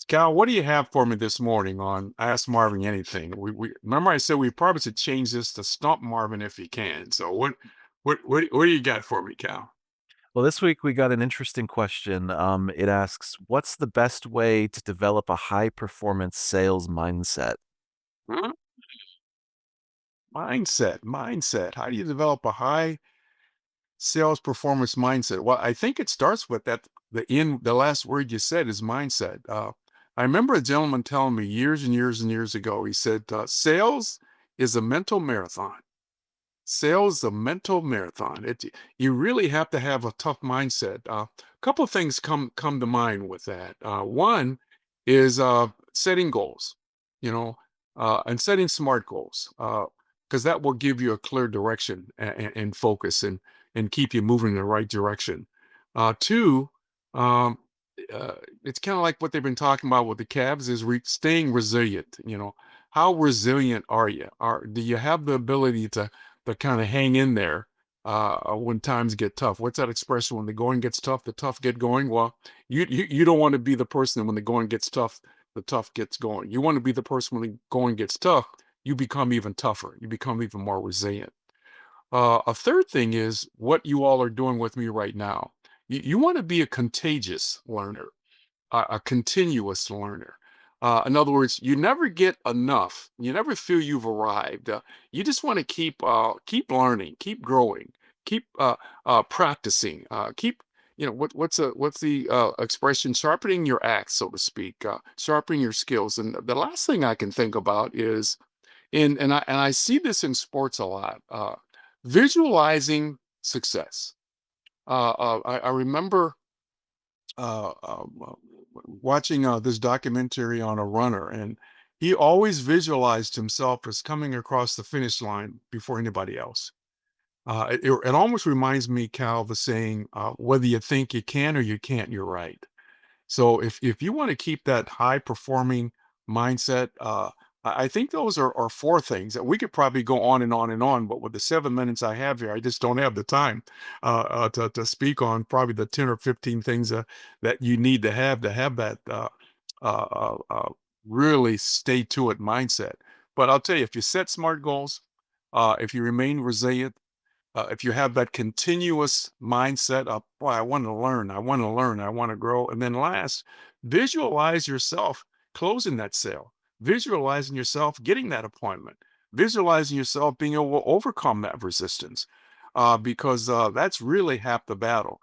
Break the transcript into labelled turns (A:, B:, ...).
A: Cal, what do you have for me this morning on Ask Marvin Anything? We remember I said we probably should change this to Stump Marvin if he can. So what do you got for me, Cal?
B: Well, this week we got an interesting question. It asks, what's the best way to develop a high performance sales mindset?
A: Huh? Mindset. How do you develop a high sales performance mindset? Well, I think it starts with the last word you said is mindset. I remember a gentleman telling me years and years and years ago. He said, "Sales is a mental marathon." Sales is a mental marathon. You really have to have a tough mindset. A couple of things come to mind with that. One is setting goals, you know, and setting smart goals, because that will give you a clear direction and focus and keep you moving in the right direction. Two, um, uh, it's kind of like what they've been talking about with the Cavs is staying resilient. How resilient are you? Do you have the ability to kind of hang in there when times get tough? What's that expression? When the going gets tough, the tough get going. Well, you don't want to be the person when the going gets tough, the tough gets going. You want to be the person when the going gets tough, you become even tougher. You become even more resilient. A third thing is what you all are doing with me right now. You want to be a contagious learner, a continuous learner. In other words, you never get enough. You never feel you've arrived. You just want to keep learning, keep growing, keep practicing, keep what's the expression? Sharpening your axe, so to speak, sharpening your skills. And the last thing I can think about is and I see this in sports a lot. Visualizing success. I remember uh, uh, uh, watching this documentary on a runner, and he always visualized himself as coming across the finish line before anybody else. It almost reminds me, Cal, of the saying, "Whether you think you can or you can't, you're right." So if you want to keep that high performing mindset, I think those are four things that we could probably go on and on and on. But with the 7 minutes I have here, I just don't have the time to speak on probably the 10 or 15 things that you need to have that uh, uh, uh, really stay to it mindset. But I'll tell you, if you set smart goals, if you remain resilient, if you have that continuous mindset of, boy, I want to learn, I want to learn, I want to grow. And then last, visualize yourself closing that sale, visualizing yourself getting that appointment, visualizing yourself being able to overcome that resistance, because that's really half the battle.